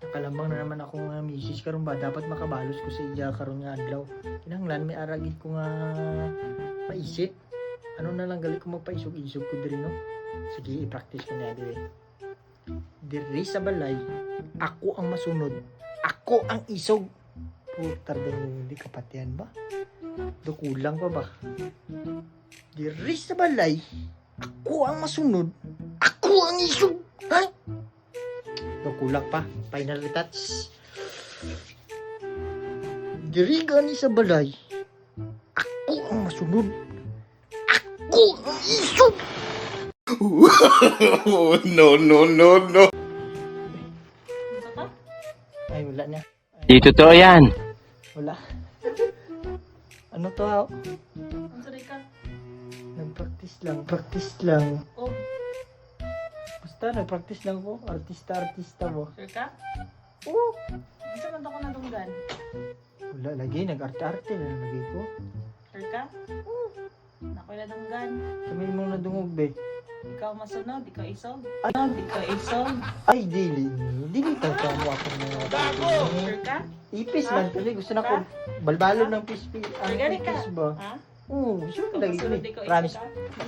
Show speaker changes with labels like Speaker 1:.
Speaker 1: Nakalambang na naman ako nga misis karon ba dapat makabalos ko sa iya karon nga adlaw. Kinahanglan may aragid ko nga maisip. Ano na lang gali ko magpaisog-isog ko diri no. Sige, i-practice ko na diri. Diri sa balay, ako ang masunod. Ako ang isog. Putar din hindi kapatian ba? Do kulang pa ba? Diri sa balay, ako ang masunod. Ako ang isog. Ha? Do kulang pa. Final touch. Diri gani sa balay, ako ang masunod. Ako ang isog.
Speaker 2: No.
Speaker 1: Ay, wala na.
Speaker 3: Di totoo yan.
Speaker 1: Wala. Ano to ha?
Speaker 4: Ang saray ka.
Speaker 1: Practice lang.
Speaker 4: Oh,
Speaker 1: Basta nag-practice lang ko. Artista mo.
Speaker 4: sure ka?
Speaker 1: Oo.
Speaker 4: Ang saray ko na dunggan.
Speaker 1: Wala lagi, nag-arte-arte na lagi ko.
Speaker 4: Sure ka? Nakoy na dunggan.
Speaker 1: Sabi mo na dungog be.
Speaker 4: Ikaw masunod, ikaw isog.
Speaker 1: Ano?
Speaker 4: Ikaw isog.
Speaker 1: Ay, dili ka mo ako mga
Speaker 4: Sure ka?
Speaker 1: ipis man kasi gusto na ko balbalon ng pispis. Ang
Speaker 4: Gani ka?
Speaker 1: ipis ba?
Speaker 4: Ha?
Speaker 1: Oo, sure
Speaker 4: Ikaw
Speaker 1: lagi ko.
Speaker 4: masunod, ikaw
Speaker 1: Promise.
Speaker 4: isog ka?